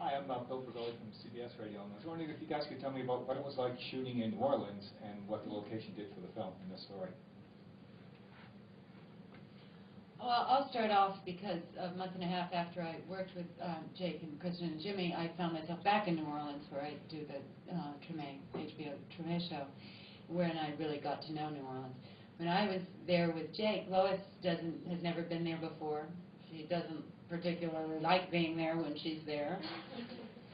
Hi, I'm Bill Bergoli from CBS Radio, and I was wondering if you guys could tell me about what it was like shooting in New Orleans and what the location did for the film and the story. Well, I'll start off because a month and a half after I worked with Jake and Kristen and Jimmy, I found myself back in New Orleans where I do the HBO Treme show, when I really got to know New Orleans. When I was there with Jake, Lois has never been there before. She doesn't particularly like being there when she's there.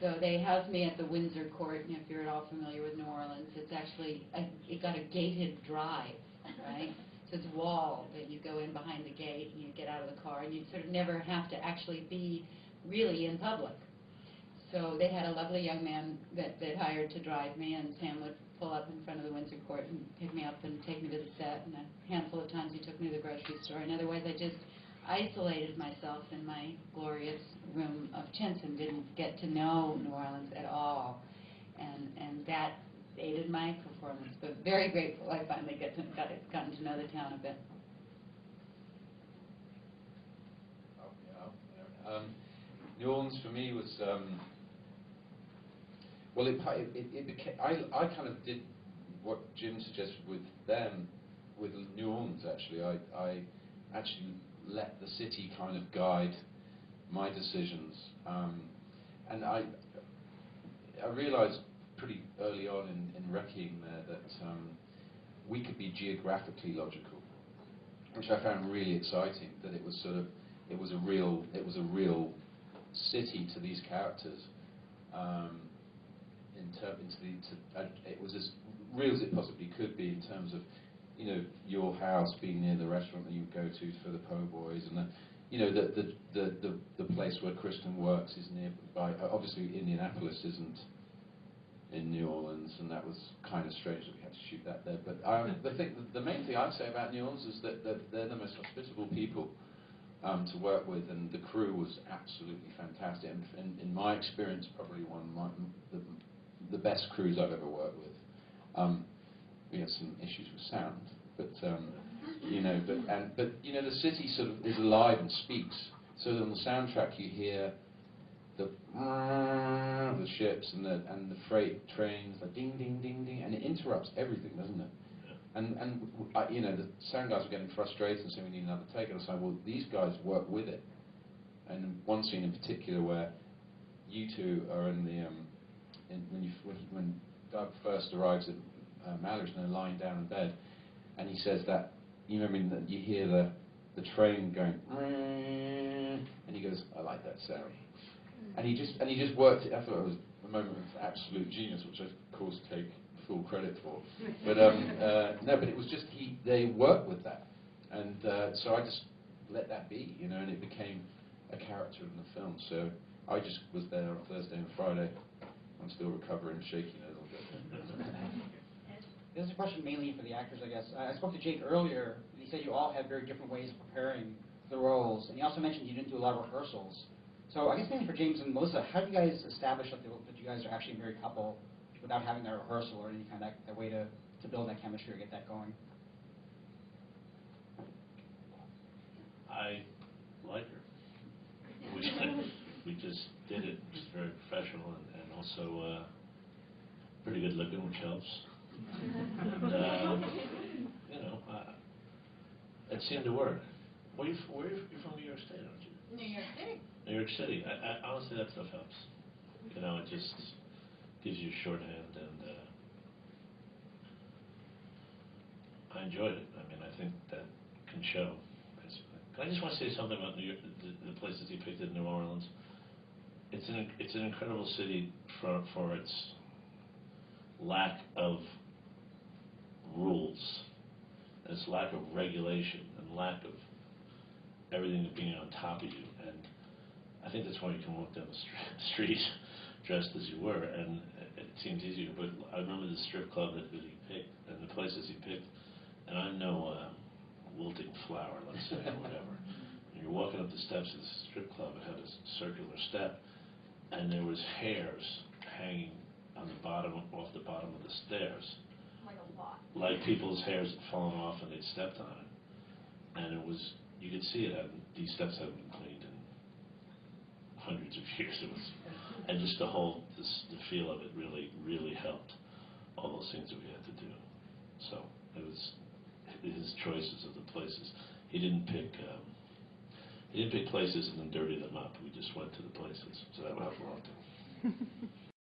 So they housed me at the Windsor Court, and if you're at all familiar with New Orleans, it's actually, it got a gated drive, right? So it's walled, and you go in behind the gate, and you get out of the car, and you sort of never have to actually be really in public. So they had a lovely young man that hired to drive me, and Sam would pull up in front of the Windsor Court and pick me up and take me to the set, and a handful of times he took me to the grocery store, and otherwise I just isolated myself in my glorious room of chintz and didn't get to know New Orleans at all, and that aided my performance. But very grateful I finally gotten to know the town a bit. New Orleans for me was well, it became, I kind of did what Jim suggested with them, with New Orleans. Actually, I actually let the city kind of guide my decisions, and I realized pretty early on in Wrecking there that we could be geographically logical, which I found really exciting. That it was sort of, it was a real city to these characters. It was as real as it possibly could be in terms of, you know, your house being near the restaurant that you would go to for the po' boys, and the place where Kristen works is nearby. Obviously, Indianapolis isn't in New Orleans, and that was kind of strange that we had to shoot that there. But the main thing I'd say about New Orleans is that they're the most hospitable people to work with, and the crew was absolutely fantastic. And in my experience, probably one of the best crews I've ever worked with. We had some issues with sound, but you know, but you know, the city sort of is alive and speaks. So on the soundtrack, you hear the ships and the freight trains, the ding ding ding ding, and it interrupts everything, doesn't it? And you know, the sound guys were getting frustrated and saying we need another take. And I said, well, these guys work with it. And one scene in particular where you two are in the when Doug first arrives at Mallory's and they're lying down in bed, and he says that, you know, I mean, you hear the train going, and he goes, I like that sound, and he just worked it. I thought it was a moment of absolute genius, which I of course take full credit for. But no, but it was just they worked with that, and so I just let that be, you know, and it became a character in the film. So I just was there on Thursday and Friday. I'm still recovering, shaking a little bit. This is a question mainly for the actors, I guess. I spoke to Jake earlier, and he said you all had very different ways of preparing the roles, and he also mentioned you didn't do a lot of rehearsals. So I guess mainly for James and Melissa, how do you guys establish that you guys are actually a married couple without having that rehearsal or any kind of that way to build that chemistry or get that going? I like her. We just did it. Just very professional and also pretty good looking, which helps. And you know, it seemed to work. You're from New York State, aren't you? New York City. New York City. Honestly, that stuff helps. You know, it just gives you shorthand, and I enjoyed it. I mean, I think that can show. I just want to say something about New York, the places you picked in New Orleans. It's an incredible city for its lack of rules, and its lack of regulation, and lack of everything being on top of you. And I think that's why you can walk down the street dressed as you were, and it seems easier. But I remember the strip club that he picked, and the places he picked, and I'm no wilting flower, let's say, or whatever. And you're walking up the steps of the strip club. It had a circular step, and there was hairs hanging on the bottom, off the bottom of the stairs. Like a lot. Like people's hairs had fallen off and they'd stepped on it. And it was, you could see it, and these steps hadn't been cleaned in hundreds of years. and just the feel of it really helped. All those things that we had to do. So it was his choices of the places. He didn't pick places and then dirty them up. We just went to the places. So that helped a lot too.